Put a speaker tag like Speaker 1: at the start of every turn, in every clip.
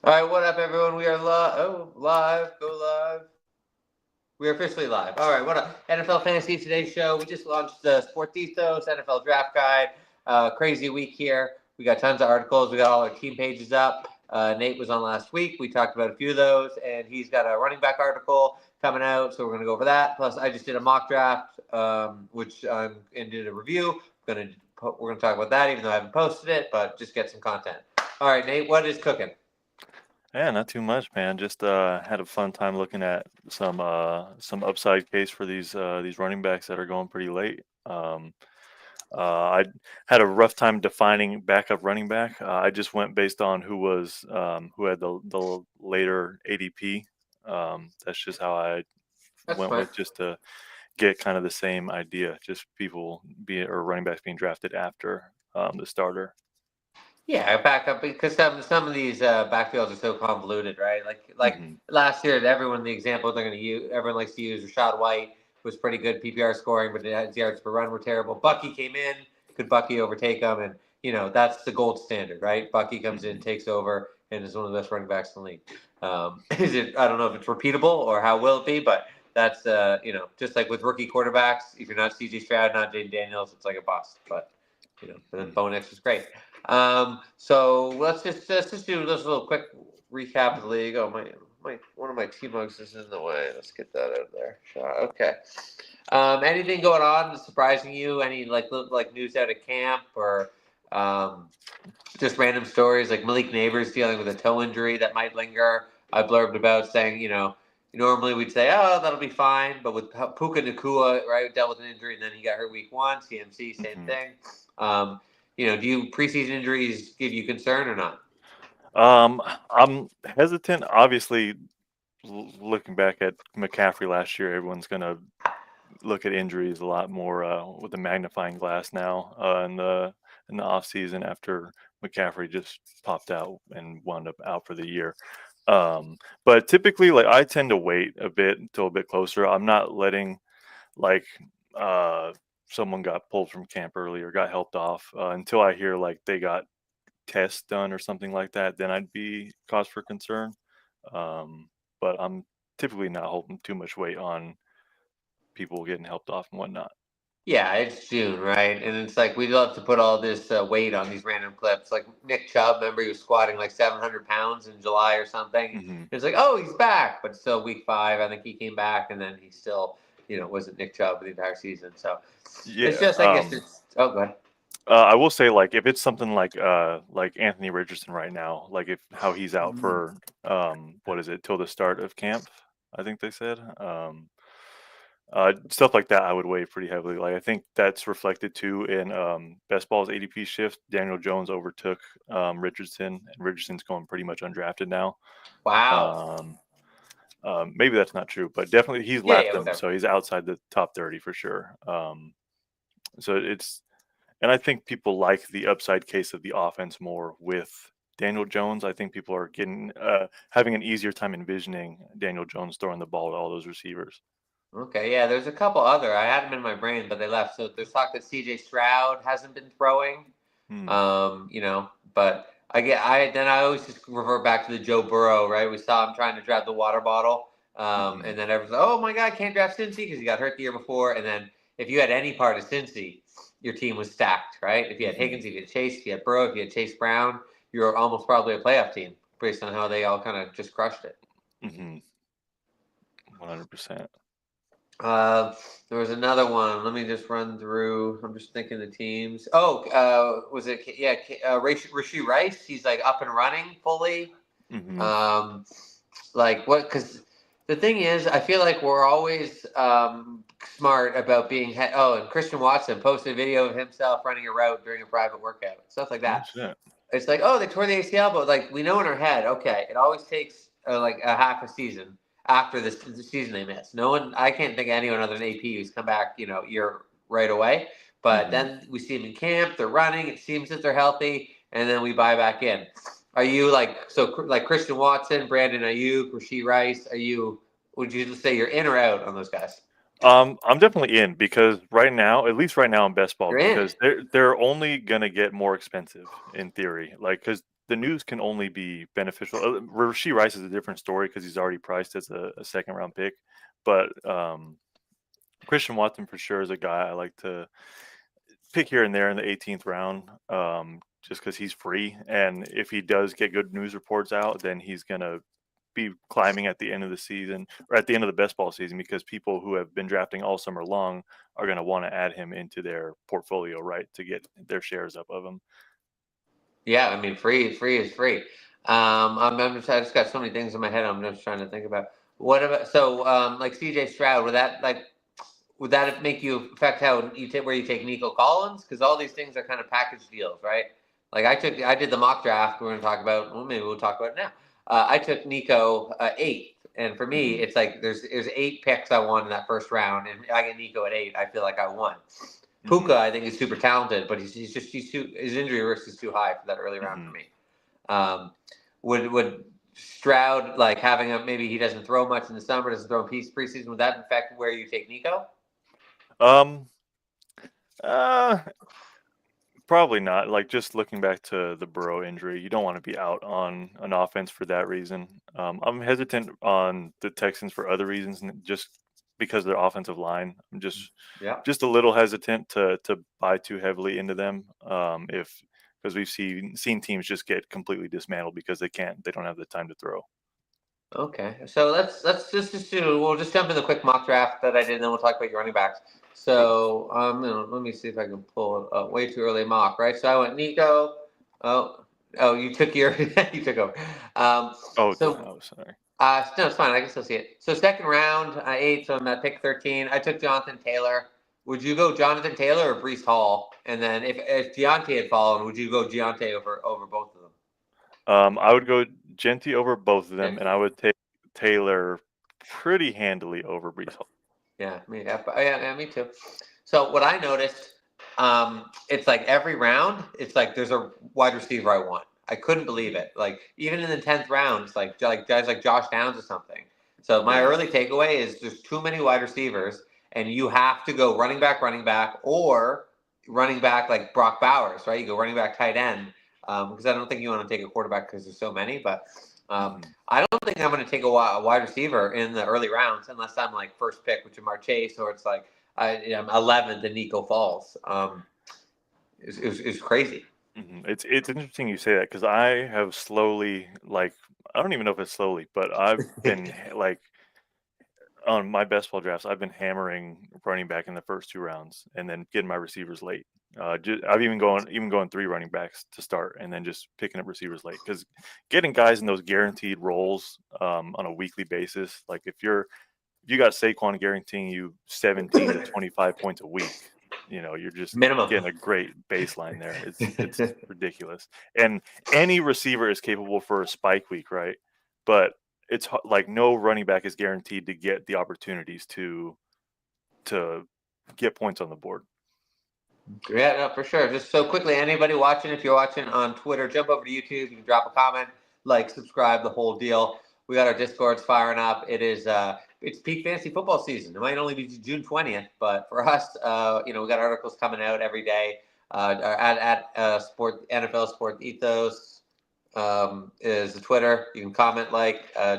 Speaker 1: All right, what up, everyone? We are live. Oh, live. Go live. We are officially live. All right, what up? NFL Fantasy Today's show. We just launched the Sports Ethos NFL Draft Guide. Crazy week here. We got tons of articles. We got all our team pages up. Nate was on last week. We talked about a few of those, and he's got a running back article coming out, so we're going to go over that. Plus, I just did a mock draft, which I'm and did a review. We're going to talk about that, even though I haven't posted it, but just get some content. All right, Nate, what is cooking?
Speaker 2: Yeah, not too much, man. Just had a fun time looking at some upside case for these running backs that are going pretty late. I had a rough time defining backup running back. I just went based on who had the later ADP. That's just how I
Speaker 1: That's
Speaker 2: went
Speaker 1: fine.
Speaker 2: with, just to get kind of the same idea. Just people or running backs being drafted after the starter.
Speaker 1: Yeah, back up because some of these backfields are so convoluted, right? Like
Speaker 2: Hmm.
Speaker 1: last year, everyone the example they're going to use, everyone likes to use Rashad White was pretty good PPR scoring, but his yards per run were terrible. Bucky came in, could Bucky overtake him, and that's the gold standard, right? Bucky comes in,
Speaker 2: Hmm.
Speaker 1: takes over, and is one of the best running backs in the league. Is it? I don't know if it's repeatable or how will it be, but that's just like with rookie quarterbacks, if you're not CJ Stroud, not Jaden Daniels, it's like a bust. But but then Bo Nix was great. So let's just do this little quick recap of the league. Oh my one of my T mugs is in the way. Let's get that out of there. Okay. Anything going on surprising you? Any like news out of camp or um, just random stories like Malik Neighbors dealing with a toe injury that might linger. I blurbed about saying normally we'd say that'll be fine, but with Puka Nakua right dealt with an injury and then he got hurt week one. CMC same
Speaker 2: Hmm.
Speaker 1: thing. Um, do you preseason injuries give you concern or not?
Speaker 2: I'm hesitant. Obviously, looking back at McCaffrey last year, everyone's gonna look at injuries a lot more with a magnifying glass now in the off season after McCaffrey just popped out and wound up out for the year. But typically, like, I tend to wait a bit until a bit closer. I'm not letting, like, uh, someone got pulled from camp early or got helped off until I hear like they got tests done or something like that. Then I'd be cause for concern. Um, but I'm typically not holding too much weight on people getting helped off and whatnot.
Speaker 1: Yeah, it's June, right? And it's like we love to put all this weight on these random clips. Like Nick Chubb, remember he was squatting like 700 pounds in July or something.
Speaker 2: Hmm.
Speaker 1: It's like, oh, he's back, but still week five, I think he came back, and then he still, wasn't Nick Chubb the entire season. So it's
Speaker 2: Yeah.
Speaker 1: just, I guess it's. Oh, good.
Speaker 2: I will say, like, if it's something like Anthony Richardson right now, like if how he's out for what is it, till the start of camp, I think they said. Stuff like that I would weigh pretty heavily. Like, I think that's reflected too in best ball's ADP shift. Daniel Jones overtook Richardson, and Richardson's going pretty much undrafted now.
Speaker 1: Wow.
Speaker 2: Um, Maybe that's not true, but definitely he's
Speaker 1: Yeah,
Speaker 2: lapped
Speaker 1: yeah,
Speaker 2: them,
Speaker 1: whatever.
Speaker 2: so he's outside the top 30 for sure. So it's And I think people like the upside case of the offense more with Daniel Jones. I think people are getting having an easier time envisioning Daniel Jones throwing the ball to all those receivers.
Speaker 1: Okay, yeah, there's a couple other. I had them in my brain, but they left. So there's talk that CJ Stroud hasn't been throwing.
Speaker 2: Hmm.
Speaker 1: But I always just revert back to the Joe Burrow, right? We saw him trying to draft the water bottle,
Speaker 2: Hmm.
Speaker 1: and then everyone's like, oh my god, can't draft Cincy because he got hurt the year before. And then if you had any part of Cincy, your team was stacked, right? If you had
Speaker 2: Hmm.
Speaker 1: Higgins, if you had Chase, if you had Burrow, if you had Chase Brown, you were almost probably a playoff team based on how they all kind of just crushed it.
Speaker 2: Hmm. 100%.
Speaker 1: Uh, there was another one. Let me just run through. I'm just thinking the teams. Oh, was it? Yeah, Rasheed Rice. He's like up and running fully.
Speaker 2: Hmm.
Speaker 1: Um, like what? Because the thing is, I feel like we're always smart about being. Oh, and Christian Watson posted a video of himself running a route during a private workout, stuff like
Speaker 2: Oh
Speaker 1: that.
Speaker 2: shit.
Speaker 1: It's like, oh, they tore the ACL, but like we know in our head, okay, it always takes like a half a season after the season they miss. No one, I can't think of anyone other than AP who's come back, year right away. But
Speaker 2: Hmm.
Speaker 1: then we see them in camp, they're running. It seems that they're healthy, and then we buy back in. Are you like Christian Watson, Brandon Ayuk, Rasheed Rice? Are you? Would you say you're in or out on those guys?
Speaker 2: I'm definitely in because right now, at least right now in best ball,
Speaker 1: You're in.
Speaker 2: because they're only gonna get more expensive in theory. Like, because the news can only be beneficial. Rashee Rice is a different story because he's already priced as a second round pick, but Christian Watson for sure is a guy I like to pick here and there in the 18th round, just because he's free, and if he does get good news reports out, then he's gonna be climbing at the end of the season or at the end of the best ball season because people who have been drafting all summer long are going to want to add him into their portfolio, right, to get their shares up of him.
Speaker 1: Yeah, I mean, free is free. I just got so many things in my head. I'm just trying to think about what about like CJ Stroud. Would that make you affect how you take where you take Nico Collins? Because all these things are kind of package deals, right? Like I did the mock draft. We're going to talk about. Well, maybe we'll talk about it now. I took Nico 8th, and for me, it's like there's 8 picks I won in that first round, and I get Nico at 8. I feel like I won. Puka, I think, is super talented, but he's too his injury risk is too high for that early round for me. Would Stroud, like having maybe he doesn't throw much in the summer, doesn't throw in preseason, would that affect where you take Nico?
Speaker 2: Probably not. Like, just looking back to the Burrow injury, you don't want to be out on an offense for that reason. I'm hesitant on the Texans for other reasons, just because of their offensive line. I'm just a little hesitant to buy too heavily into them. Because we've seen teams just get completely dismantled because they don't have the time to throw.
Speaker 1: Okay, so let's just do. We'll just jump in the quick mock draft that I did, and then we'll talk about your running backs. So let me see if I can pull it up. Way too early mock, right? So I went Nico. Oh, you took your you took over.
Speaker 2: Sorry.
Speaker 1: No, it's fine. I can still see it. So second round, 8. So I'm at pick 13. I took Jonathan Taylor. Would you go Jonathan Taylor or Breece Hall? And then if Deontay had fallen, would you go Deontay over both of them?
Speaker 2: I would go Genty over both of them,
Speaker 1: Yeah.
Speaker 2: and I would take Taylor pretty handily over Breece Hall.
Speaker 1: Yeah, me too. So what I noticed, it's like every round, it's like there's a wide receiver I want. I couldn't believe it. Like even in the 10th round, it's like guys like Josh Downs or something. So my early takeaway is there's too many wide receivers, and you have to go running back, or running back like Brock Bowers, right? You go running back, tight end, because I don't think you want to take a quarterback because there's so many. But I don't think I'm going to take a wide receiver in the early rounds unless I'm like first pick, which is Jamar Chase, or it's like I'm 11th and Nico falls. It's crazy.
Speaker 2: It's interesting you say that because I have slowly, like, I don't even know if it's slowly, but I've been like on my best ball drafts, I've been hammering running back in the first 2 rounds and then getting my receivers late. I've even going 3 running backs to start and then just picking up receivers late because getting guys in those guaranteed roles on a weekly basis, like if you got Saquon guaranteeing you 17 to 25 points a week, you're just
Speaker 1: Minimum.
Speaker 2: getting a great baseline there. It's ridiculous. And any receiver is capable for a spike week, right? But it's like no running back is guaranteed to get the opportunities to get points on the board.
Speaker 1: Yeah, no, for sure. Just so quickly, anybody watching, if you're watching on Twitter, jump over to YouTube. You can drop a comment, like, subscribe, the whole deal. We got our Discords firing up. It's peak fantasy football season. It might only be June 20th, but for us, we got articles coming out every day. At Sport NFL Sport Ethos is the Twitter. You can comment,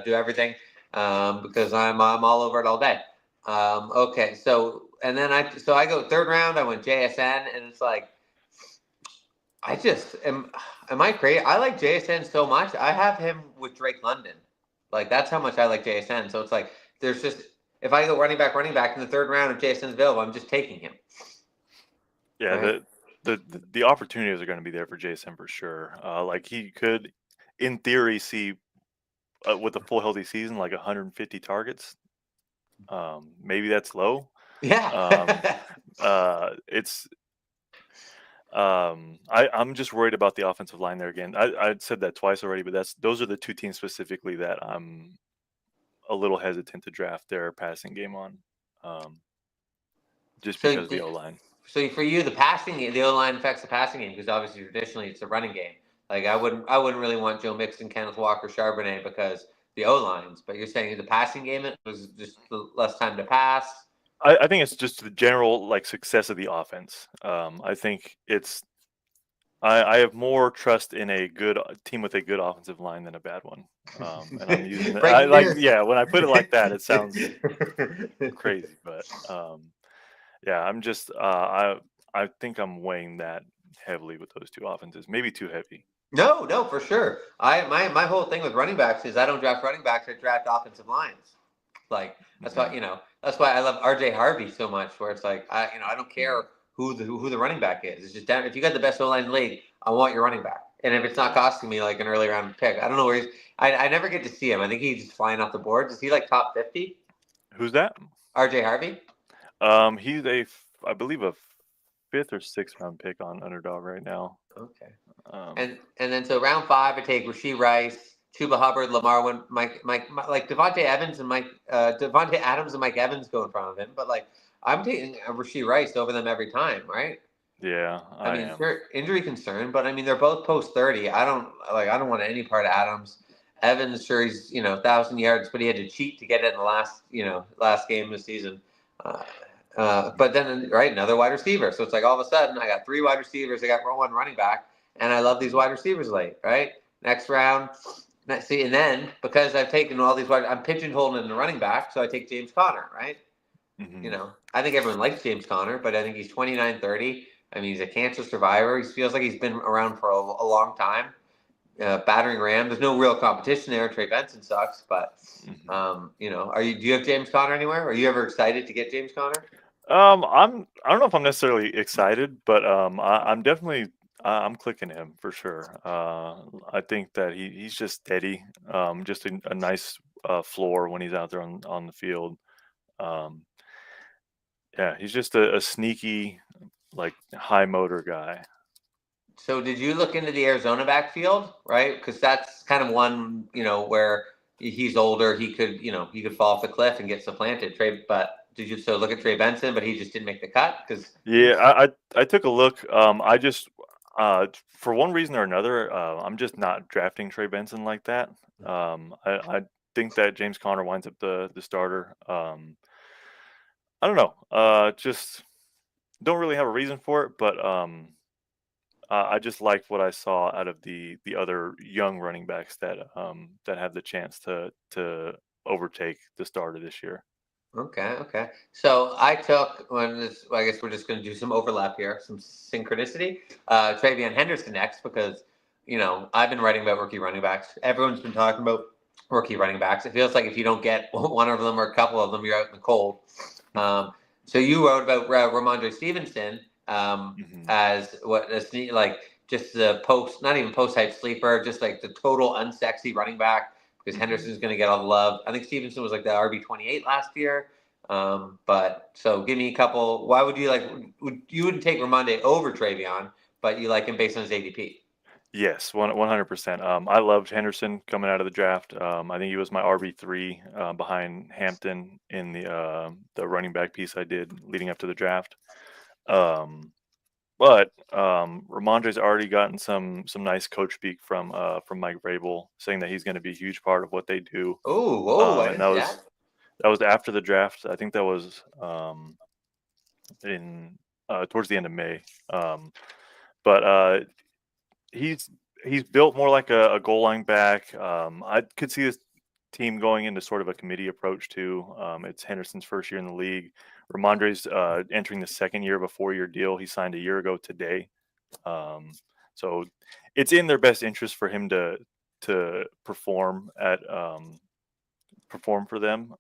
Speaker 1: do everything because I'm all over it all day. Okay, so and then I go third round. I went JSN, and it's like I just am I crazy? I like JSN so much. I have him with Drake London. Like that's how much I like JSN. So it's like there's just if I go running back in the third round if JSN's available, I'm just taking him.
Speaker 2: Yeah,
Speaker 1: right?
Speaker 2: the opportunities are going to be there for JSN for sure. Like he could, in theory, see with a full healthy season like 150 targets. Maybe that's low.
Speaker 1: Yeah.
Speaker 2: I'm just worried about the offensive line there again. I said that twice already, but those are the 2 teams specifically that I'm a little hesitant to draft their passing game on, just because of the O-line.
Speaker 1: So for you, the O-line affects the passing game because obviously traditionally it's a running game. Like I wouldn't really want Joe Mixon, Kenneth Walker, Charbonnet because the O-lines. But you're saying the passing game it was just less time to pass.
Speaker 2: I think it's just the general success of the offense. I think it's I have more trust in a good team with a good offensive line than a bad one. And I'm using it.
Speaker 1: Breaking news.
Speaker 2: Yeah, when I put it like that, it sounds crazy, but yeah, I think I'm weighing that heavily with those two offenses, maybe too heavy.
Speaker 1: No, for sure. My whole thing with running backs is I don't draft running backs. I draft offensive lines. Like that's why
Speaker 2: Mhm.
Speaker 1: that's why I love R.J. Harvey so much. Where it's like I don't
Speaker 2: Mhm.
Speaker 1: care who the running back is. It's just damn, if you got the best O line in the league, I want your running back. And if it's not costing me like an early round pick, I don't know where he's. I never get to see him. I think he's just flying off the boards. Is he like top 50?
Speaker 2: Who's that?
Speaker 1: R.J. Harvey.
Speaker 2: He's I believe a fifth or sixth round pick on Underdog right now.
Speaker 1: Okay.
Speaker 2: Um,
Speaker 1: And then so round five, I take Rasheed Rice, Chuba Hubbard, Lamar, like Devontae Evans and Devontae Adams and Mike Evans go in front of him, but like I'm taking Rasheed Rice over them every time, right?
Speaker 2: yeah,
Speaker 1: I
Speaker 2: I
Speaker 1: mean,
Speaker 2: am.
Speaker 1: sure, injury concern, but I mean they're both post 30. I don't want any part of Adams. Evans, sure he's 1,000 yards, but he had to cheat to get it in the last game of the season. Uh, but then right, another wide receiver. So it's like all of a sudden I got three wide receivers. I got one running back, and I love these
Speaker 2: Mhm.
Speaker 1: wide receivers late. Right, next round. See, and then because I've taken all these wide, I'm pigeonholed in the running back, so I take James Conner. Right,
Speaker 2: Mhm.
Speaker 1: I think everyone likes James Conner, but I think he's 29, 30. I mean, he's a cancer survivor. He feels like he's been around for a long time. Battering Ram. There's no real competition there. Trey Benson sucks, but
Speaker 2: Mhm.
Speaker 1: do you have James Conner anywhere? Are you ever excited to get James Conner?
Speaker 2: I don't know if I'm necessarily excited, but I'm definitely I'm clicking him for sure. I think that he's just steady, just a nice floor when he's out there on the field. Um, yeah, he's just a sneaky, like high motor guy.
Speaker 1: So did you look into the Arizona backfield, right? Because that's kind of one, where he's older. He could fall off the cliff and get supplanted. Trey, but did you so look at Trey Benson, but he just didn't make the cut because
Speaker 2: Yeah, I took a look. I just for one reason or another, I'm just not drafting Trey Benson like that. I think that James Conner winds up the starter. I don't know. Just don't really have a reason for it, but I just liked what I saw out of the other young running backs that have the chance to overtake the starter this year.
Speaker 1: Okay. So I took when this. Well, I guess we're just going to do some overlap here, some synchronicity. Travion Henderson next because I've been writing about rookie running backs. Everyone's been talking about rookie running backs. It feels like if you don't get one of them or a couple of them, you're out in the cold. Um, so you wrote about Ramondre Stevenson
Speaker 2: Hmm.
Speaker 1: as like just the post, not even post hype sleeper, just like the total unsexy running back because
Speaker 2: Hmm.
Speaker 1: Henderson's going to get all the love. I think Stevenson was like the RB 28 last year. But so give me a couple. Why would you you wouldn't take Ramonde over Travion, but you like him based on his ADP?
Speaker 2: Yes, 100%. I loved Henderson coming out of the draft. I think he was my RB3 behind Hampton in the running back piece I did leading up to the draft. Um, but Ramondre's already gotten some nice coach speak from Mike Vrabel saying that he's going to be a huge part of what they do.
Speaker 1: Oh, whoa! I
Speaker 2: And
Speaker 1: didn't see that.
Speaker 2: that was after the draft. I think that was in towards the end of May. But he's he's built more like a goal line back. I could see this team going into sort of a committee approach too. It's Henderson's first year in the league. Ramondre's entering the second year of a 4-year deal. He signed a year ago today. So it's in their best interest for him to perform for them.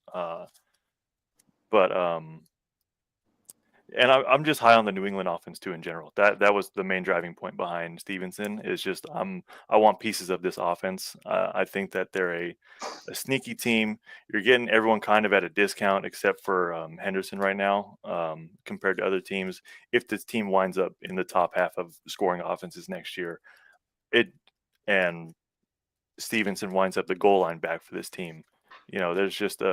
Speaker 2: But And I'm just high on the New England offense too in general. That was the main driving point behind Stevenson. Is just I want pieces of this offense. I think that they're a sneaky team. You're getting everyone kind of at a discount except for Henderson right now compared to other teams. If this team winds up in the top half of scoring offenses next year, it and Stevenson winds up the goal line back for this team. There's just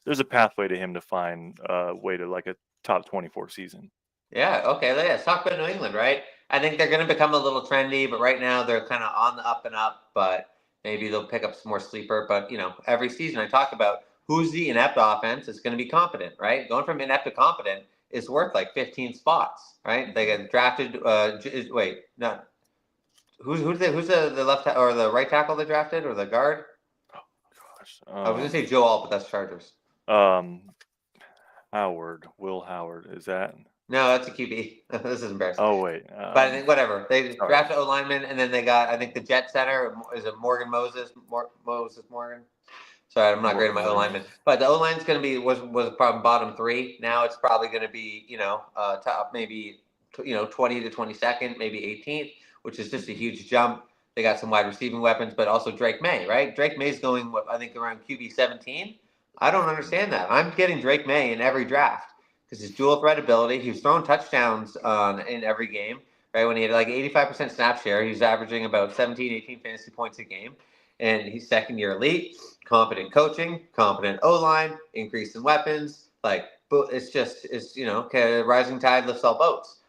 Speaker 2: there's a pathway to him to find a way to like a top 24 season.
Speaker 1: Yeah. Okay. Let's talk about New England, right? I think they're going to become a little trendy, but right now they're kind of on the up and up. But maybe they'll pick up some more sleeper. But every season I talk about who's the inept offense is going to be competent, right? Going from inept to competent is worth like 15 spots, right? They get drafted. Wait, no. Who's the left or the right tackle they drafted or the guard?
Speaker 2: Oh gosh.
Speaker 1: I was gonna say Joe Alt, but that's Chargers.
Speaker 2: Howard, Will Howard, is that?
Speaker 1: No, that's a QB. This is embarrassing.
Speaker 2: Oh wait.
Speaker 1: But I think whatever. They
Speaker 2: sorry.
Speaker 1: drafted O lineman, and then they got I think the Jet center is it Morgan Moses Moses Morgan. Sorry, I'm not great at my O lineman, but the O line's going to be was probably bottom 3. Now it's probably going to be top maybe 20 to 22nd, maybe 18th, which is just a huge jump. They got some wide receiving weapons, but also Drake May, right? Drake May's going I think around QB 17. I don't understand that. I'm getting Drake May in every draft because his dual threat ability. He was throwing touchdowns in every game, right? When he had like 85% snap share, he was averaging about 17, 18 fantasy points a game. And he's second-year elite, competent coaching, competent O-line, increase in weapons. Like, it's rising tide lifts all boats.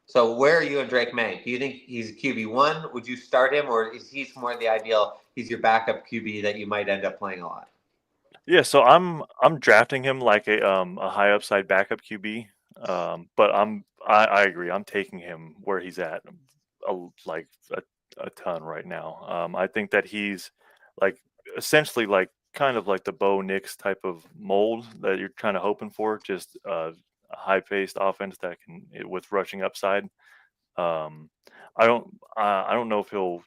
Speaker 1: So where are you in Drake May? Do you think he's QB1? Would you start him, or is he more the ideal? He's your backup QB that you might end up playing a lot.
Speaker 2: Yeah, so I'm drafting him like a high upside backup QB. But I agree. I'm taking him where he's at, a ton right now. I think that he's like essentially like kind of like the Bo Nix type of mold that you're kind of hoping for, just a high-paced offense that can with rushing upside. I don't know if he'll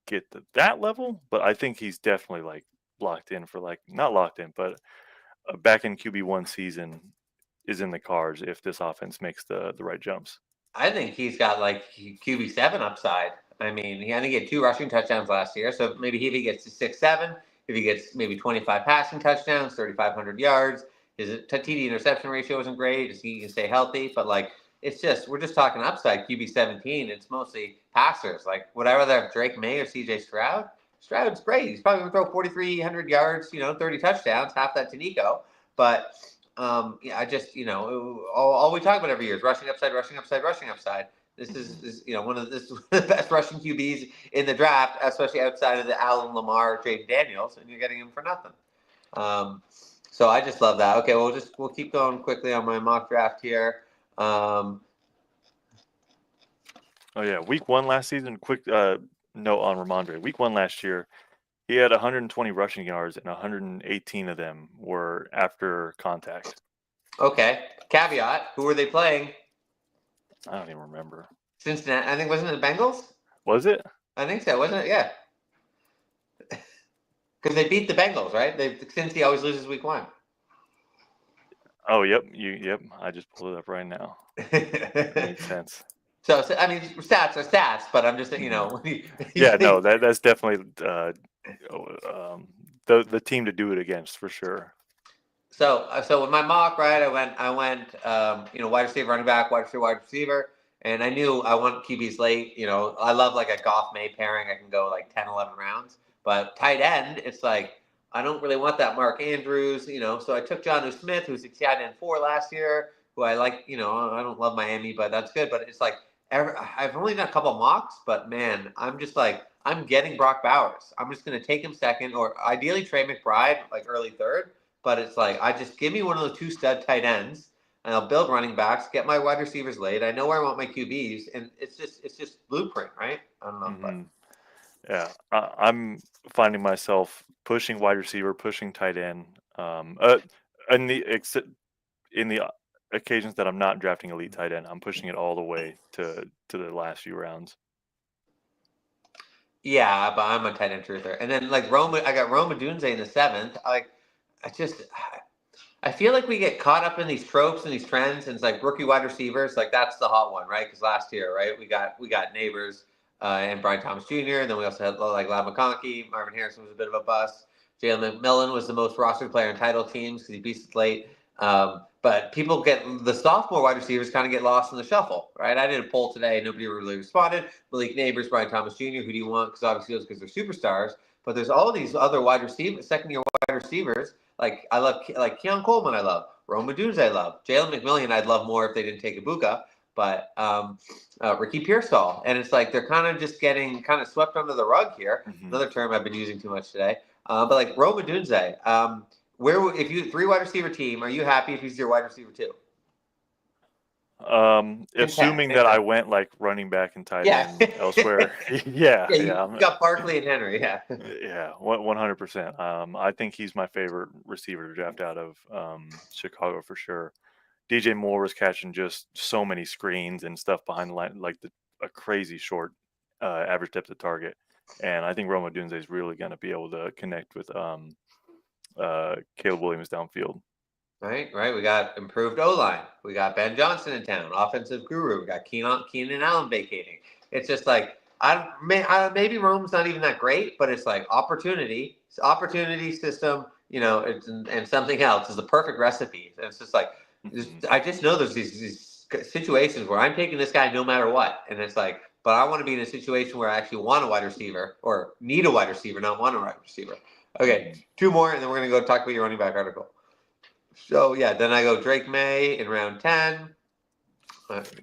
Speaker 2: get to that level, but I think he's definitely like locked in for like not locked in, but back in QB1 season is in the cards if this offense makes the right jumps.
Speaker 1: I think he's got like QB7 upside. I mean, I think he had 2 rushing touchdowns last year. So maybe if he gets to 6-7, if he gets maybe 25 passing touchdowns, 3,500 yards, his TD interception ratio isn't great. He can stay healthy, but like we're just talking upside. QB17, it's mostly passers. Like, would I rather have Drake May or CJ Stroud? Stroud's great. He's probably going to throw 4,300 yards, 30 touchdowns, half that to Nico. But I just, all we talk about every year is rushing upside, rushing upside, rushing upside. This is one of the best rushing QBs in the draft, especially outside of the Allen Lamar, Jaden Daniels, and you're getting him for nothing. So I just love that. Okay, we'll keep going quickly on my mock draft here.
Speaker 2: Oh yeah, week 1 last season. Quick note on Ramondre. Week 1 last year, he had 120 rushing yards, and 118 of them were after contact.
Speaker 1: Okay. Caveat: who were they playing?
Speaker 2: I don't even remember.
Speaker 1: Cincinnati. I think wasn't it the Bengals?
Speaker 2: Was it?
Speaker 1: I think so. Wasn't it? Yeah. Because they beat the Bengals, right? Cincy always loses week 1.
Speaker 2: Oh, yep. Yep. I just pulled it up right now. That makes sense.
Speaker 1: So I mean, stats are stats, but I'm just
Speaker 2: yeah, no, that's definitely the team to do it against for sure.
Speaker 1: So with my mock, right, I went wide receiver, running back, wide receiver, and I knew I want QBs late. I love like a Goff May pairing. I can go like 10, 11 rounds, but tight end, it's like I don't really want that Mark Andrews. So I took Jonnu Smith, who's a tight end 4 last year, who I like. I don't love Miami, but that's good. But it's like I've only done a couple mocks, but man, I'm just like I'm getting Brock Bowers. I'm just gonna take him second, or ideally Trey McBride like early 3rd. But it's like I just give me one of those 2 stud tight ends, and I'll build running backs, get my wide receivers late. I know where I want my QBs, and it's just blueprint, right? I don't know.
Speaker 2: Mm-hmm. Yeah, I'm finding myself pushing wide receiver, pushing tight end. In the occasions that I'm not drafting elite tight end, I'm pushing it all the way to the last few rounds.
Speaker 1: Yeah, but I'm a tight end truther, and then like I got Rome Odunze in the 7th. I feel like we get caught up in these tropes and these trends, and it's like rookie wide receivers, like that's the hot one, right? Because last year, right, we got Neighbors and Brian Thomas Jr., and then we also had like Lab McConkey, Marvin Harrison was a bit of a bust. Jalen McMillan was the most rostered player in title teams because he beats it late. But people the sophomore wide receivers kind of get lost in the shuffle, right? I did a poll today. Nobody really responded. Malik Neighbors, Brian Thomas Jr., who do you want? Because obviously those because they're superstars. But there's all these other second-year wide receivers. Like I love like Keon Coleman, I love. Rome Odunze, I love. Jalen McMillan, I'd love more if they didn't take Ibuka. But Ricky Pearsall. And it's like they're kind of just getting kind of swept under the rug here. Mm-hmm. Another term I've been using too much today. But like Rome Odunze, if you 3 wide receiver team, are you happy if he's your wide receiver 2?
Speaker 2: Assuming that I went like running back and tight
Speaker 1: Yeah.
Speaker 2: end elsewhere. Yeah,
Speaker 1: You got Barkley and Henry. Yeah.
Speaker 2: yeah, 100%. I think he's my favorite receiver to draft out of Chicago for sure. DJ Moore was catching just so many screens and stuff behind the line, like a crazy short average depth of target. And I think Rome Odunze is really going to be able to connect with Caleb Williams downfield.
Speaker 1: Right. We got improved O-line. We got Ben Johnson in town, offensive guru. We got Keenan Allen vacating. It's just like maybe Rome's not even that great, but it's like opportunity system, and something else is the perfect recipe. And it's just like I just know there's these situations where I'm taking this guy no matter what, and it's like, but I want to be in a situation where I actually want a wide receiver or need a wide receiver, not want a wide receiver. Okay, 2 more, and then we're gonna go talk about your running back article. So yeah, then I go Drake May in round 10.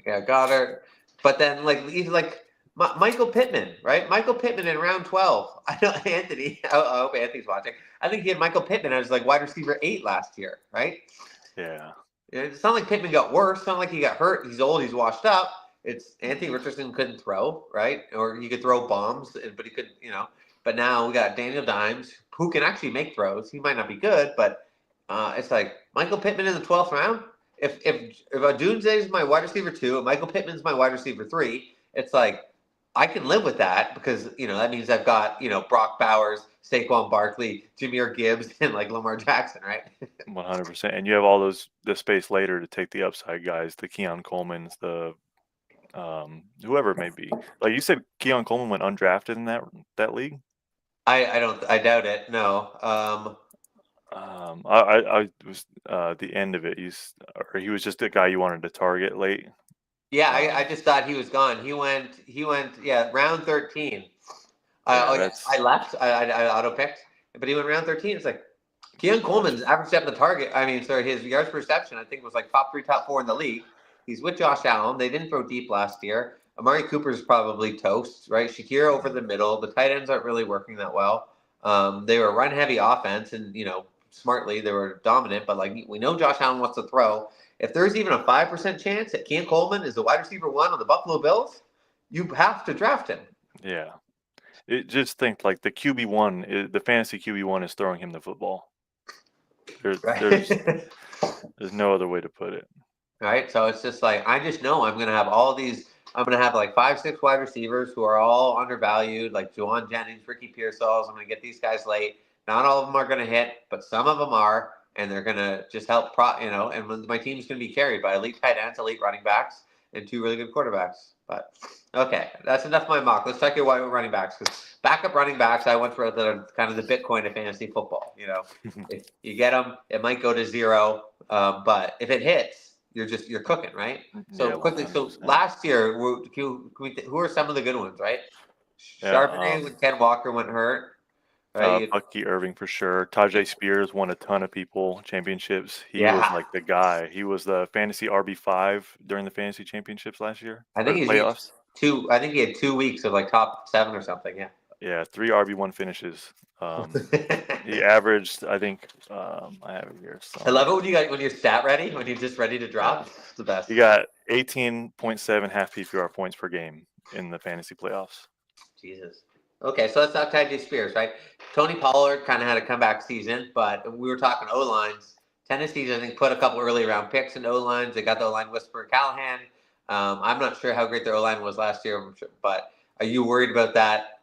Speaker 1: Yeah, Goddard. But then he's like Michael Pittman, right? Michael Pittman in round 12. I know Anthony. I hope Anthony's watching. I think he had Michael Pittman as like wide receiver 8 last year, right?
Speaker 2: Yeah.
Speaker 1: It's not like Pittman got worse. It's not like he got hurt. He's old. He's washed up. It's Anthony Richardson couldn't throw, right? Or he could throw bombs, but he could, But now we got Daniel Dimes, who can actually make throws. He might not be good, but it's like Michael Pittman in the 12th round. If Odunze is my wide receiver 2 and Michael Pittman's my wide receiver 3, it's like I can live with that because that means I've got Brock Bowers, Saquon Barkley, Jahmyr Gibbs, and like Lamar Jackson, right?
Speaker 2: 100%. And you have all the space later to take the upside guys, the Keon Coleman's, the whoever it may be. Like you said, Keon Coleman went undrafted in that league.
Speaker 1: I doubt it. No.
Speaker 2: I was the end of it. He was just a guy you wanted to target late.
Speaker 1: Yeah, I just thought he was gone. He went. Yeah, round 13. I left. I auto picked, but he went round 13. It's like Keon Coleman's average depth of target. His yards per reception, I think, was like top 3, top 4 in the league. He's with Josh Allen. They didn't throw deep last year. Amari Cooper's probably toast, right? Shakir over the middle. The tight ends aren't really working that well. They were a run-heavy offense, and smartly they were dominant. But we know Josh Allen wants to throw. If there's even a 5% chance that Keon Coleman is the wide receiver 1 on the Buffalo Bills, you have to draft him.
Speaker 2: Yeah. Just think like the QB1, the fantasy QB1 is throwing him the football. There's no other way to put it.
Speaker 1: Right. So it's just like, I just know I'm going to have I'm going to have like 5, 6 wide receivers who are all undervalued, like Juwan Jennings, Ricky Pearsall. I'm going to get these guys late. Not all of them are going to hit, but some of them are, and they're going to just help and my team's going to be carried by elite tight ends, elite running backs, and 2 really good quarterbacks. But okay, that's enough of my mock. Let's talk about running backs, because backup running backs, I once wrote that are kind of the Bitcoin of fantasy football. If you get them, it might go to 0, but if it hits, you're cooking, right? So
Speaker 2: Yeah,
Speaker 1: quickly,
Speaker 2: 100%.
Speaker 1: so last year, who are some of the good ones, right? Charbonnet when Ken Walker went hurt. Right?
Speaker 2: Bucky Irving for sure. Tajay Spears won a ton of people championships. He was like the guy. He was the fantasy RB5 during the fantasy championships last year.
Speaker 1: I think
Speaker 2: playoffs.
Speaker 1: I think he had 2 weeks of like top 7 or something. Yeah.
Speaker 2: Yeah, 3 RB1 finishes. He averaged, I think, I have it here. So.
Speaker 1: I love it when you're stat ready, when you're just ready to drop. It's the best.
Speaker 2: He got 18.7 half PPR points per game in the fantasy playoffs.
Speaker 1: Jesus. Okay, so let's talk Tajay Spears, right? Tony Pollard kind of had a comeback season, but we were talking O-lines. Tennessee's, I think, put a couple early round picks in O-lines. They got the O-line whisperer Callahan. I'm not sure how great their O-line was last year, but are you worried about that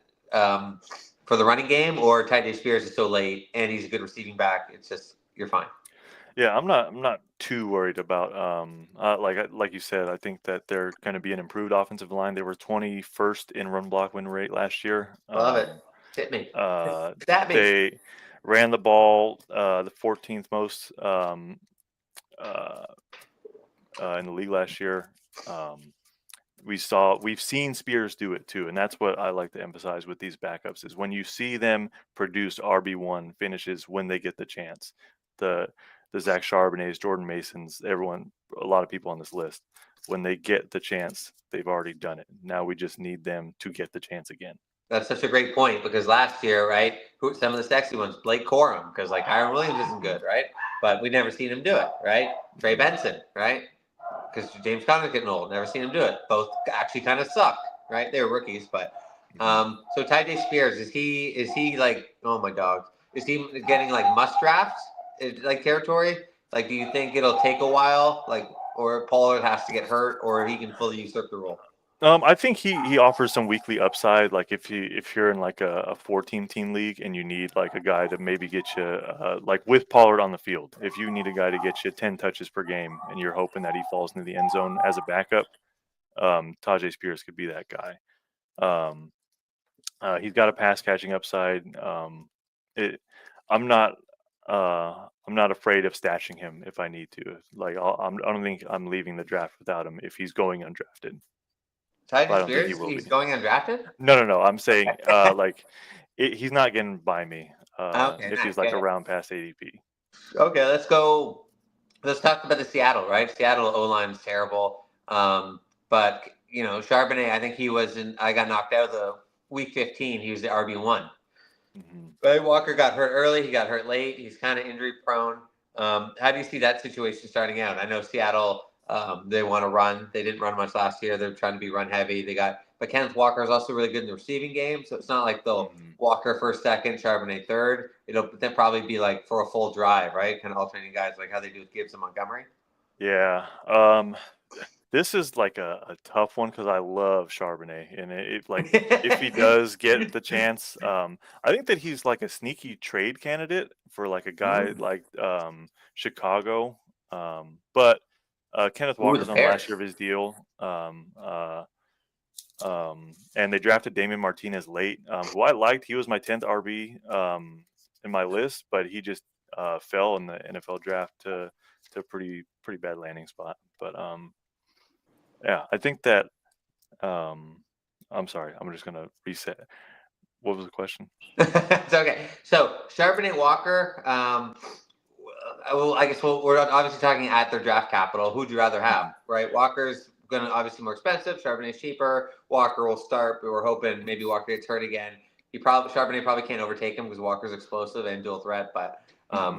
Speaker 1: for the running game, or Tajay Spears is so late and he's a good receiving back? It's just, you're fine.
Speaker 2: Yeah, I'm not too worried about like you said. I think that they're going to be an improved offensive line. They were 21st in run block win rate last year.
Speaker 1: Love it. Hit me.
Speaker 2: They ran the ball the 14th most in the league last year. We've seen Spears do it too, and that's what I like to emphasize with these backups is when you see them produce RB1 finishes when they get the chance. The Zach Charbonnets, Jordan Masons, a lot of people on this list, when they get the chance, they've already done it. Now we just need them to get the chance again.
Speaker 1: That's such a great point, because last year, right, some of the sexy ones, Blake Corum, because like Kyron Williams isn't good, right? But we've never seen him do it, right? Trey Benson, right? because James Conner's getting old. Never seen him do it. Both actually kind of suck, right? They were rookies, but so Ty Spears is he like, oh my dogs, is he getting like must draft like territory? Like, do you think it'll take a while, like, or Pollard has to get hurt, or he can fully usurp the role?
Speaker 2: I think he offers some weekly upside. Like if you're in like a 14-team league and you need like a guy to maybe get you like with Pollard on the field, if you need a guy to get you 10 touches per game and you're hoping that he falls into the end zone as a backup, Tajay Spears could be that guy. He's got a pass catching upside. It, I'm not I'm not afraid of stashing him if I need to. Like I don't think I'm leaving the draft without him if he's going undrafted. But I
Speaker 1: Ty
Speaker 2: don't think he
Speaker 1: Spears,
Speaker 2: will
Speaker 1: he's
Speaker 2: be.
Speaker 1: going undrafted.
Speaker 2: No. I'm saying like he's not getting by me
Speaker 1: Okay,
Speaker 2: if
Speaker 1: nice.
Speaker 2: he's like
Speaker 1: Yeah.
Speaker 2: around past ADP.
Speaker 1: Okay, let's go. Let's talk about the Seattle, right? Seattle O line is terrible. But Charbonnet, I think he was in. I got knocked out of the week 15. He was the RB1.
Speaker 2: Mm-hmm.
Speaker 1: Right, Walker got hurt early. He got hurt late. He's kind of injury prone. How do you see that situation starting out? I know Seattle. They want to run. They didn't run much last year. They're trying to be run heavy. But Kenneth Walker is also really good in the receiving game. So it's not like they'll Walker first, second, Charbonnet third. It'll then probably be like for a full drive, right? Kind of alternating guys like how they do with Gibbs and Montgomery.
Speaker 2: Yeah. This is like a tough one because I love Charbonnet, and like if he does get the chance, I think that he's like a sneaky trade candidate for like a guy like Chicago. But Kenneth
Speaker 1: Ooh, the
Speaker 2: Walker's on the last
Speaker 1: Bears.
Speaker 2: year of his deal, and they drafted Damian Martinez late, who I liked. He was my 10th RB in my list, but he just fell in the NFL draft to a pretty bad landing spot. But yeah, I think that. I'm sorry. I'm just gonna reset. What was the question?
Speaker 1: It's okay. So Charbonnet Walker. I guess we're obviously talking at their draft capital. Who'd you rather have, right? Walker's going to obviously more expensive. Charbonnet's cheaper. Walker will start. But we're hoping maybe Walker gets hurt again. Charbonnet probably can't overtake him because Walker's explosive and dual threat. But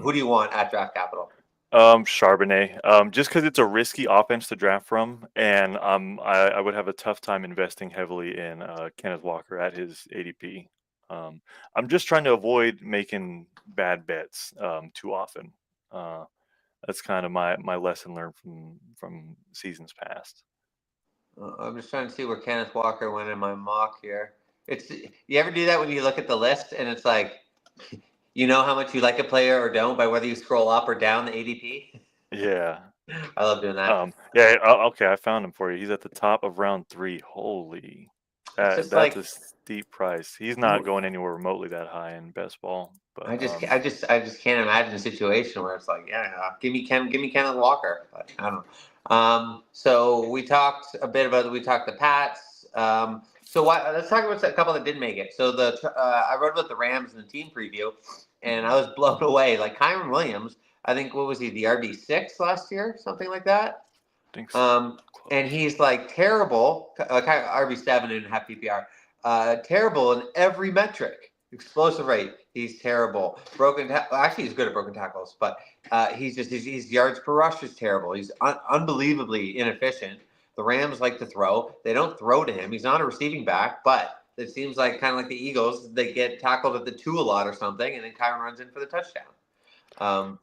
Speaker 1: who do you want at draft capital?
Speaker 2: Charbonnet. Just because it's a risky offense to draft from, and I would have a tough time investing heavily in Kenneth Walker at his ADP. I'm just trying to avoid making bad bets too often. That's kind of my lesson learned from seasons past.
Speaker 1: I'm just trying to see where Kenneth Walker went in my mock here. You ever do that when you look at the list and it's like, you know how much you like a player or don't by whether you scroll up or down the ADP?
Speaker 2: Yeah.
Speaker 1: I love doing that.
Speaker 2: Yeah. Okay, I found him for you. He's at the top of round 3. Holy,
Speaker 1: It's just
Speaker 2: that's
Speaker 1: like
Speaker 2: a steep price. He's not going anywhere remotely that high in best ball. But
Speaker 1: I just can't imagine a situation where it's like, yeah, give me Kenneth Walker. But I don't know. So we talked the Pats. Let's talk about a couple that didn't make it. So I wrote about the Rams in the team preview, and I was blown away. Like Kyren Williams, I think what was he, the RB6 last year, something like that.
Speaker 2: I think so.
Speaker 1: And he's like terrible, kind of RB7 and half PPR. Terrible in every metric. Explosive rate, he's terrible. Actually, he's good at broken tackles, but his yards per rush is terrible. He's unbelievably inefficient. The Rams like to throw. They don't throw to him. He's not a receiving back, but it seems like kind of like the Eagles, they get tackled at the 2 a lot or something, and then Kyron runs in for the touchdown.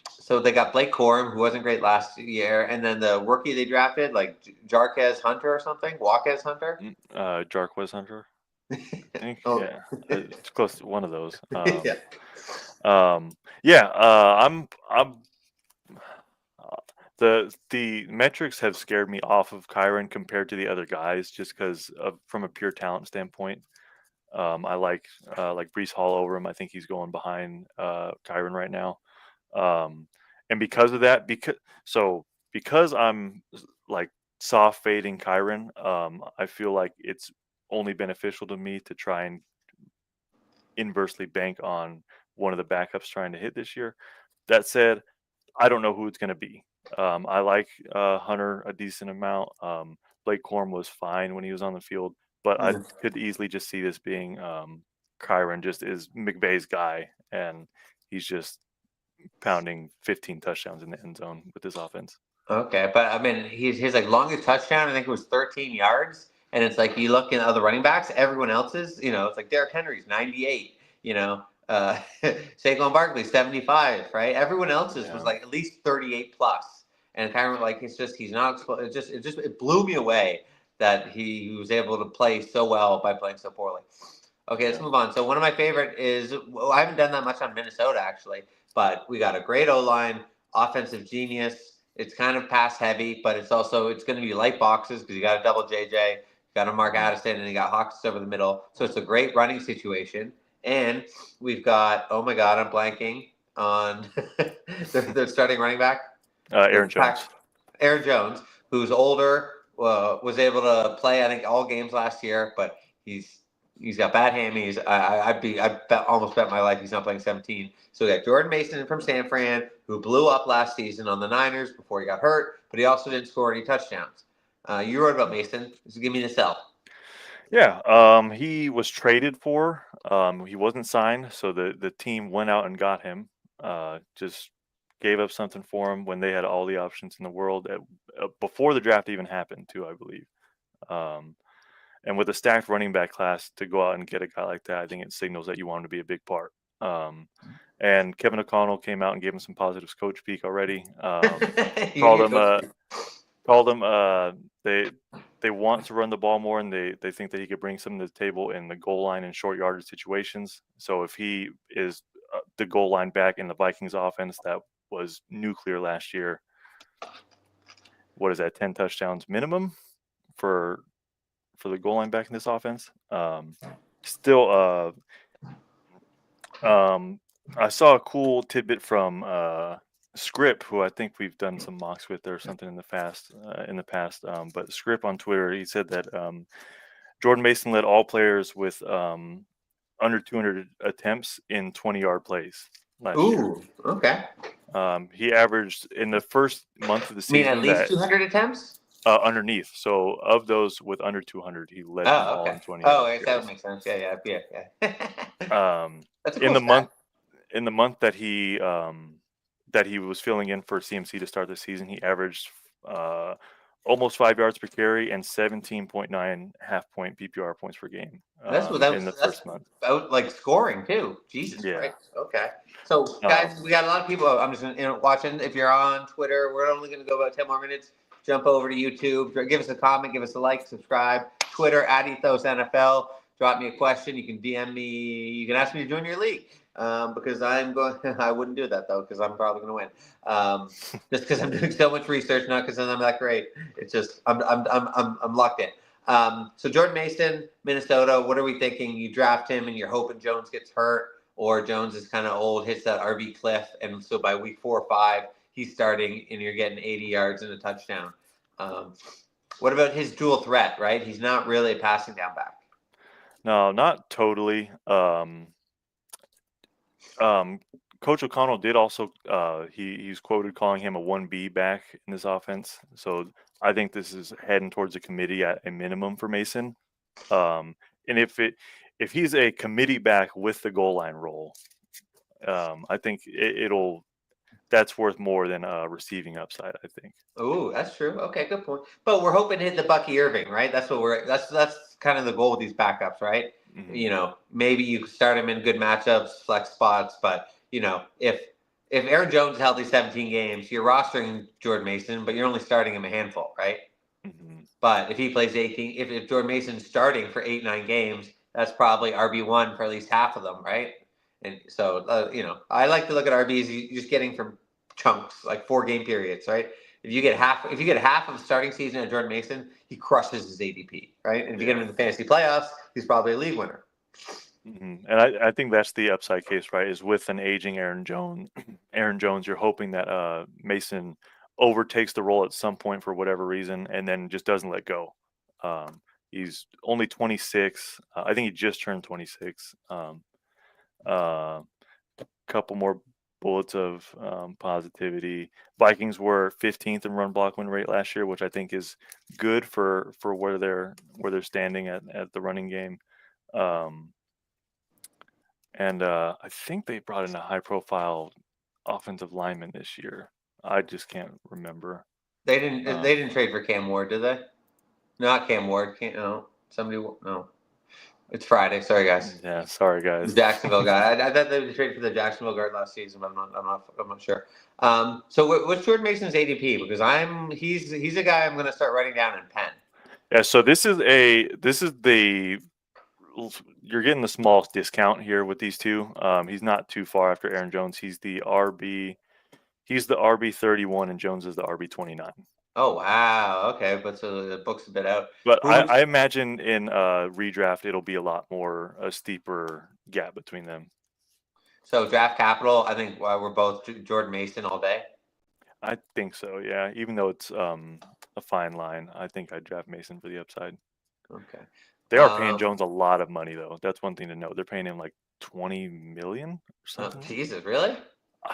Speaker 1: So they got Blake Corum, who wasn't great last year, and then the rookie they drafted, like Jarquez Hunter or something, Walquez Hunter.
Speaker 2: Jarquez Hunter. I think,
Speaker 1: Oh.
Speaker 2: yeah, it's close to one of those.
Speaker 1: Yeah.
Speaker 2: I'm the metrics have scared me off of Kyron compared to the other guys, just because from a pure talent standpoint. I like Brees Hall over him. I think he's going behind Kyron right now, and because of that, because I'm like soft fading Kyron, I feel like it's only beneficial to me to try and inversely bank on one of the backups trying to hit this year. That said, I don't know who it's going to be. I like Hunter a decent amount. Blake Corum was fine when he was on the field, but I could easily just see this being Kyron just is McVay's guy, and he's just pounding 15 touchdowns in the end zone with this offense.
Speaker 1: Okay, but I mean, his like longest touchdown, I think it was 13 yards, and it's like you look at other running backs, everyone else's, it's like Derrick Henry's 98, Saquon Barkley 75, right? Everyone else's was
Speaker 2: Yeah.
Speaker 1: like at least 38 plus, and kind of like it's just he's not. It blew me away that he was able to play so well by playing so poorly. Okay, let's
Speaker 2: Yeah.
Speaker 1: move on. So one of my favorite is well, I haven't done that much on Minnesota actually, but we got a great O line, offensive genius. It's kind of pass heavy, but it's going to be light boxes because you got a double JJ, you got a Mark
Speaker 2: Mhm.
Speaker 1: Addison, and you got Hawkins over the middle. So it's a great running situation. And we've got oh my god, I'm blanking on their starting running back, the
Speaker 2: Aaron
Speaker 1: pack,
Speaker 2: Jones.
Speaker 1: Aaron Jones, who's older, was able to play I think all games last year, but he's got bad hammies. Almost bet my life he's not playing 17. So we got Jordan Mason from San Fran, who blew up last season on the Niners before he got hurt, but he also didn't score any touchdowns. You wrote about Mason. So give me the sell.
Speaker 2: Yeah. He was traded for. He wasn't signed, so the team went out and got him. Just gave up something for him when they had all the options in the world before the draft even happened, too, I believe. Um, and with a stacked running back class to go out and get a guy like that, I think it signals that you want him to be a big part. And Kevin O'Connell came out and gave him some positives coach speak already.
Speaker 1: You
Speaker 2: Called
Speaker 1: need
Speaker 2: him
Speaker 1: coach.
Speaker 2: called him they want to run the ball more, and they think that he could bring something to the table in the goal line and short yardage situations. So if he is the goal line back in the Vikings offense that was nuclear last year, what is that, 10 touchdowns minimum for the goal line back in this offense? Still I saw a cool tidbit from Script, who I think we've done some mocks with or something in the past. But Script on Twitter, he said that Jordan Mason led all players with under 200 attempts in 20-yard plays last year.
Speaker 1: Ooh, okay.
Speaker 2: He averaged in the first month of the
Speaker 1: I mean, at
Speaker 2: season
Speaker 1: least
Speaker 2: that
Speaker 1: 200 attempts?
Speaker 2: underneath. So of those with under 200, he led them
Speaker 1: Oh,
Speaker 2: all
Speaker 1: okay.
Speaker 2: in 20
Speaker 1: Oh,
Speaker 2: yard
Speaker 1: I guess that would
Speaker 2: carries.
Speaker 1: make sense. Yeah.
Speaker 2: Um,
Speaker 1: That's a
Speaker 2: in
Speaker 1: cool
Speaker 2: the month
Speaker 1: stat.
Speaker 2: that he was filling in for CMC to start the season, he averaged uh, almost 5 yards per carry and 17.9 half point PPR points per game in the
Speaker 1: That's
Speaker 2: first month.
Speaker 1: about like scoring too. Jesus
Speaker 2: Yeah.
Speaker 1: Christ. Okay. So guys,
Speaker 2: Um,
Speaker 1: we got a lot of people. I'm just watching. If you're on Twitter, we're only going to go about 10 more minutes. Jump over to YouTube. Give us a comment. Give us a like. Subscribe. Twitter at Ethos NFL. Drop me a question. You can DM me. You can ask me to join your league. Because I'm going. I wouldn't do that though, because I'm probably going to win. Just because I'm doing so much research, not because I'm that great. It's just I'm locked in. So Jordan Mason, Minnesota. What are we thinking? You draft him, and you're hoping Jones gets hurt, or Jones is kind of old, hits that RB cliff, and so by week 4 or 5, he's starting, and you're getting 80 yards and a touchdown. Um, what about his dual threat? Right, he's not really a passing down back.
Speaker 2: no, not totally. Um, Coach O'Connell did also he's quoted calling him a 1B back in this offense. So I think this is heading towards a committee at a minimum for Mason. And if he's a committee back with the goal line role, I think it'll that's worth more than receiving upside, I think.
Speaker 1: Oh, that's true. Okay, good point. But we're hoping to hit the Bucky Irving, right? That's kind of the goal with these backups, right?
Speaker 2: Hmm.
Speaker 1: Maybe you start him in good matchups, flex spots, but if Aaron Jones is healthy 17 games, you're rostering Jordan Mason, but you're only starting him a handful, right?
Speaker 2: Hmm.
Speaker 1: But if he plays 18, if Jordan Mason's starting for 8, 9 games, that's probably RB1 for at least half of them, right? And so, I like to look at RBs you're just getting from chunks, like 4 game periods, right? If you get half of the starting season of Jordan Mason, he crushes his ADP, right? And if you get him
Speaker 2: Yeah.
Speaker 1: in the fantasy playoffs, he's probably a league winner.
Speaker 2: And I think that's the upside case, right? Is with an aging Aaron Jones. Aaron Jones, you're hoping that Mason overtakes the role at some point for whatever reason, and then just doesn't let go. He's only 26. I think he just turned 26. Uh, Couple more bullets of positivity. Vikings were 15th in run block win rate last year, which I think is good for where they're standing at the running game. And I think they brought in a high profile offensive lineman this year. I just can't remember.
Speaker 1: They didn't trade for Cam Ward, did they? Not Cam Ward. No. Somebody. No. It's Friday. Sorry, guys.
Speaker 2: Yeah, sorry
Speaker 1: The
Speaker 2: guys.
Speaker 1: Jacksonville guy. I thought they would trade for the Jacksonville guard last season, but I'm not sure. So what's Jordan Mason's ADP? Because he's a guy I'm going to start writing down in pen.
Speaker 2: Yeah, so this is the you're getting the smallest discount here with these two. He's not too far after Aaron Jones. He's the RB 31 and Jones is the RB 29.
Speaker 1: Oh wow, okay, but so the book's a bit out.
Speaker 2: But I imagine in redraft it'll be a lot more a steeper gap between them.
Speaker 1: So draft capital, I think we're both Jordan Mason all day.
Speaker 2: I think so, yeah. Even though it's a fine line, I think I'd draft Mason for the upside.
Speaker 1: Okay.
Speaker 2: They are paying Jones a lot of money though. That's one thing to note. They're paying him like 20 million or something.
Speaker 1: Jesus, really?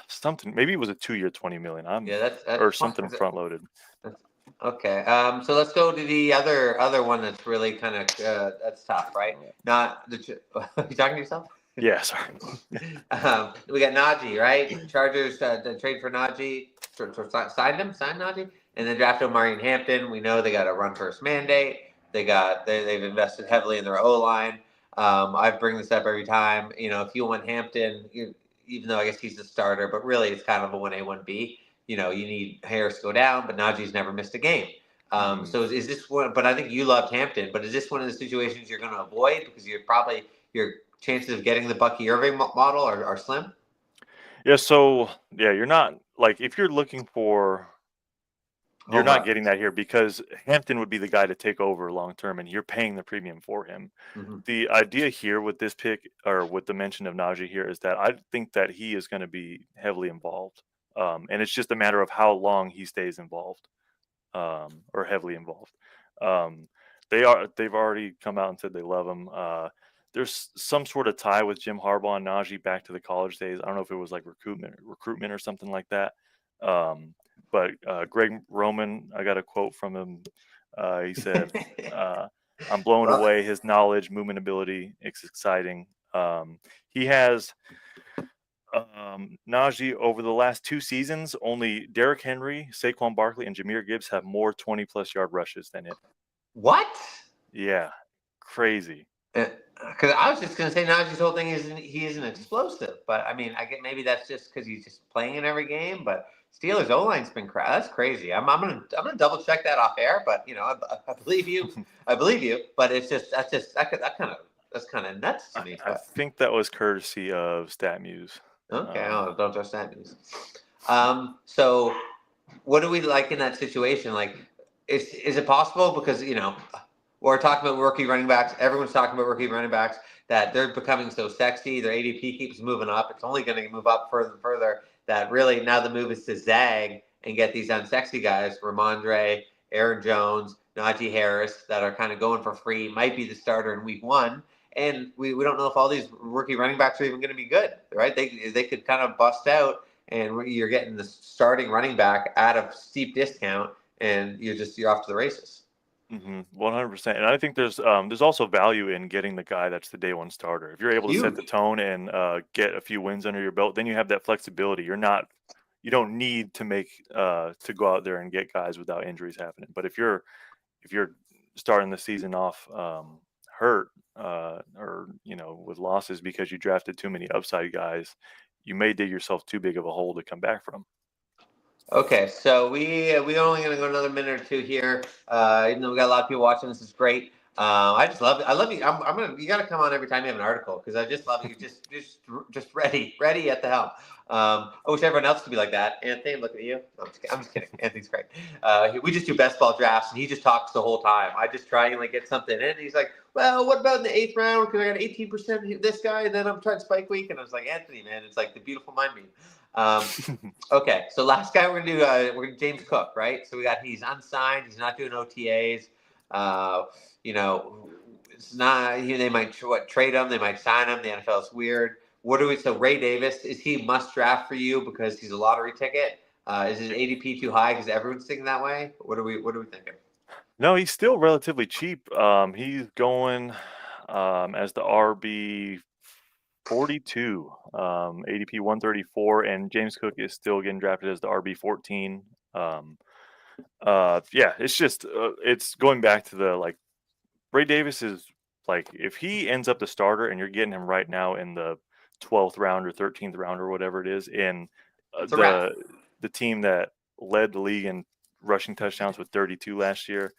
Speaker 2: Something. Maybe it was a 2-year 20 million.
Speaker 1: That's
Speaker 2: or something front loaded.
Speaker 1: Okay. So let's go to the other one that's really kind of that's tough, right? Not the. You talking to yourself?
Speaker 2: Yeah, sorry.
Speaker 1: We got Najee, right? Chargers trade for Najee, signed Najee, and then drafted Omari Hampton. We know they got a run first mandate. They've invested heavily in their O line. I bring this up every time. If you want Hampton, even though I guess he's the starter, but really it's kind of a 1A 1B. You need Harris go down, but Najee's never missed a game. So is this one? But I think you loved Hampton. But is this one of the situations you're going to avoid because your chances of getting the Bucky Irving model are slim?
Speaker 2: Yeah. So you're not if you're looking for. You're not getting that here because Hampton would be the guy to take over long term, and you're paying the premium for him.
Speaker 1: Mm-hmm.
Speaker 2: The idea here with this pick or with the mention of Najee here is that I think that he is going to be heavily involved, and it's just a matter of how long he stays involved or heavily involved. They've already come out and said they love him. There's some sort of tie with Jim Harbaugh and Najee back to the college days. I don't know if it was like recruitment or something like that. But Greg Roman, I got a quote from him. He said, I'm blown away. His knowledge, movement ability, it's exciting. He has Najee over the last 2 seasons. Only Derrick Henry, Saquon Barkley, and Jahmyr Gibbs have more 20-plus yard rushes than him.
Speaker 1: What?
Speaker 2: Yeah, crazy.
Speaker 1: Because I was just going to say Najee's whole thing he isn't explosive, but I mean I get maybe that's just because he's just playing in every game, but. Steelers O-line's been that's crazy. I'm gonna double check that off air, but I believe you. I believe you, but it's just that's kind of nuts to me.
Speaker 2: I think that was courtesy of StatMuse.
Speaker 1: Okay, don't trust StatMuse. So what do we like in that situation? Like, is it possible because we're talking about rookie running backs. Everyone's talking about rookie running backs that they're becoming so sexy. Their ADP keeps moving up. It's only going to move up further and further. That really now the move is to zag and get these unsexy guys, Ramondre, Aaron Jones, Najee Harris, that are kind of going for free, might be the starter in week 1. And we don't know if all these rookie running backs are even going to be good, right? They could kind of bust out, and you're getting the starting running back at a steep discount, and you're off to the races.
Speaker 2: 100%. And I think there's also value in getting the guy that's the day one starter. If you're able to set the tone and get a few wins under your belt, then you have that flexibility. You don't need to make to go out there and get guys without injuries happening. But if you're starting the season off hurt or with losses because you drafted too many upside guys, you may dig yourself too big of a hole to come back from.
Speaker 1: Okay, so we're only going to go another minute or two here. Even though we got a lot of people watching, this is great. I just love it. I love you. You got to come on every time you have an article because I just love you. Just ready at the helm. I wish everyone else could be like that. Anthony, look at you. No, I'm just kidding. Anthony's great. We just do best ball drafts, and he just talks the whole time. I just try and get something in. And he's like, well, what about in the 8th round? Because I got 18% this guy, and then I'm trying spike week, and I was like, Anthony, man, it's like the beautiful mind meme. Okay, so last guy we're gonna do James Cook, right? So he's unsigned, he's not doing OTAs. It's not they might trade him, they might sign him. The NFL is weird. So Ray Davis, is he must draft for you because he's a lottery ticket? Is his ADP too high because everyone's thinking that way? What are we thinking?
Speaker 2: No, he's still relatively cheap. He's going as the RB 42, ADP 134, and James Cook is still getting drafted as the RB 14. yeah, it's just it's going back to the like Ray Davis is like if he ends up the starter and you're getting him right now in the 12th round or 13th round or whatever it is in
Speaker 1: It's a wrap.
Speaker 2: the team that led the league in rushing touchdowns with 32 last year.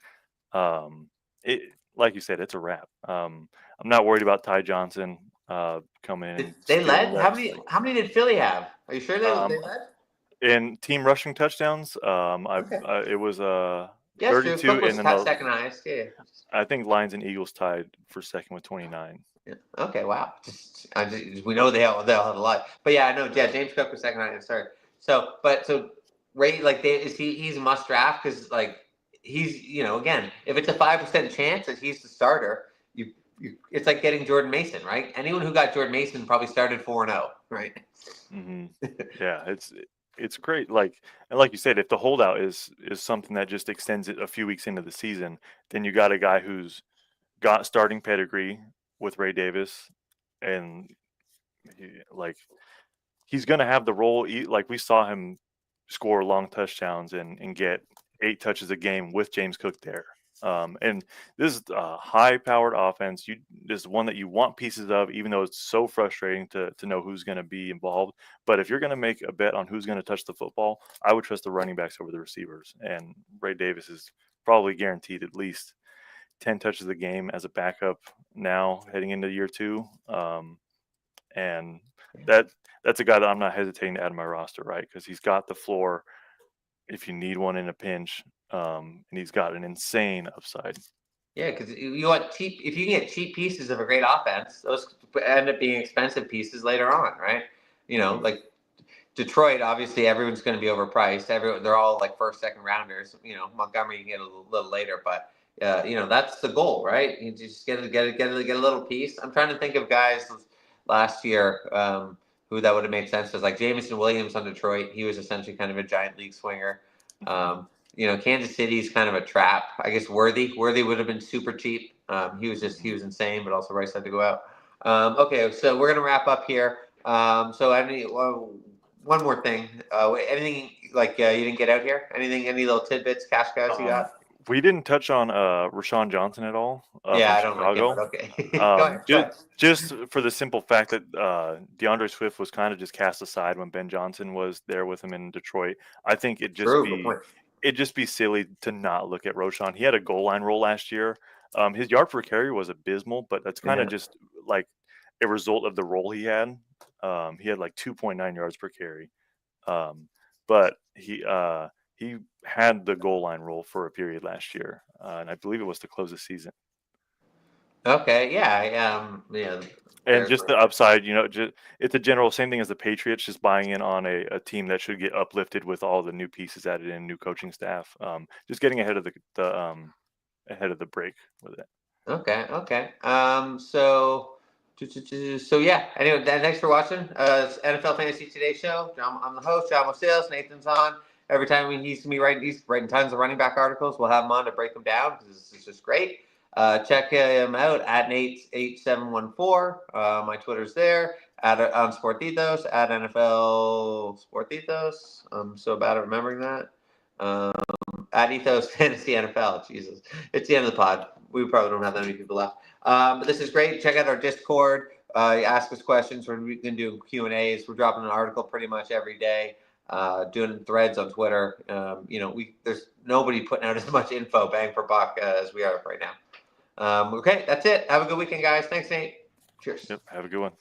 Speaker 2: Um, it like you said, it's a wrap. I'm not worried about Ty Johnson coming in and
Speaker 1: They
Speaker 2: stealing
Speaker 1: led.
Speaker 2: reps. Like,
Speaker 1: How many did Philly have? Are you sure they
Speaker 2: um,
Speaker 1: led?
Speaker 2: in team rushing touchdowns,
Speaker 1: Okay.
Speaker 2: it was
Speaker 1: Yeah, it's true.
Speaker 2: 32,
Speaker 1: Cook
Speaker 2: and
Speaker 1: was
Speaker 2: then the
Speaker 1: second highest. Yeah.
Speaker 2: I think Lions and Eagles tied for second with 29.
Speaker 1: Yeah. Okay. Wow. We know they all had a lot, but yeah, I know. Yeah, James Cook was second highest. Sorry. So Ray, like, he's a must draft because like he's again, if it's a 5% chance that he's the starter, it's like getting Jordan Mason, right? Anyone who got Jordan Mason probably started 4-0, right?
Speaker 2: Hmm. Yeah, it's great. Like and like you said, if the holdout is something that just extends it a few weeks into the season, then you got a guy who's got starting pedigree with Ray Davis, and like he's going to have the role. Like we saw him score long touchdowns and get 8 touches a game with James Cook there. And this is a high-powered offense. This is one that you want pieces of, even though it's so frustrating to know who's going to be involved. But if you're going to make a bet on who's going to touch the football, I would trust the running backs over the receivers. And Ray Davis is probably guaranteed at least 10 touches a game as a backup now heading into year 2. And that that's a guy that I'm not hesitating to add to my roster, right? Because he's got the floor if you need one in a pinch, and he's got an insane upside.
Speaker 1: Yeah, because you want cheap. If you can get cheap pieces of a great offense, those end up being expensive pieces later on, right?
Speaker 2: Mhm.
Speaker 1: Like Detroit. Obviously, everyone's going to be overpriced. They're all like first, second rounders. Montgomery you can get a little later, but that's the goal, right? You just get a little piece. I'm trying to think of guys last year who that would have made sense. Was like Jameson Williams on Detroit. He was essentially kind of a giant league swinger.
Speaker 2: Mhm.
Speaker 1: Kansas City's kind of a trap. I guess Worthy would have been super cheap. He
Speaker 2: Mhm.
Speaker 1: was insane, but also Rice had to go out. Okay, so we're gonna wrap up here. One more thing. Anything like you didn't get out here? Any little tidbits, cash guys you
Speaker 2: Um,
Speaker 1: got?
Speaker 2: we didn't touch on Rashawn Johnson at all
Speaker 1: Yeah,
Speaker 2: from
Speaker 1: I don't like him, but
Speaker 2: Chicago.
Speaker 1: okay. Go ahead. Go ahead.
Speaker 2: Just for the simple fact that DeAndre Swift was kind of just cast aside when Ben Johnson was there with him in Detroit. I think
Speaker 1: True. Good point.
Speaker 2: it'd just be silly to not look at Roshan. He had a goal line role last year. His yard per carry was abysmal, but that's kind
Speaker 1: Yeah.
Speaker 2: of just like a result of the role he had. He had like 2.9 yards per carry. But he had the goal line role for a period last year, and I believe it was to close the season.
Speaker 1: Okay. Yeah. Yeah.
Speaker 2: And
Speaker 1: Fair.
Speaker 2: just the upside, just it's a general same thing as the Patriots, just buying in on a team that should get uplifted with all the new pieces added in, new coaching staff. Just getting ahead of ahead of the break with it.
Speaker 1: Okay. Okay. So yeah. Anyway, thanks for watching. It's NFL Fantasy Today show. I'm the host, John Mosales. Nathan's on. Every time he's writing tons of running back articles. We'll have him on to break them down because this is just great. Check him out at Nate8714. My Twitter's there. On Sport Ethos at NFL Sport Ethos. I'm so bad at remembering that. At Ethos Fantasy NFL. Jesus, it's the end of the pod. We probably don't have that many people left. But this is great. Check out our Discord. Ask us questions. We're going to do Q&As. We're dropping an article pretty much every day. Doing threads on Twitter. There's nobody putting out as much info bang for buck as we are right now. Okay, that's it. Have a good weekend, guys. Thanks, Nate. Cheers.
Speaker 2: Yep. Have a good one.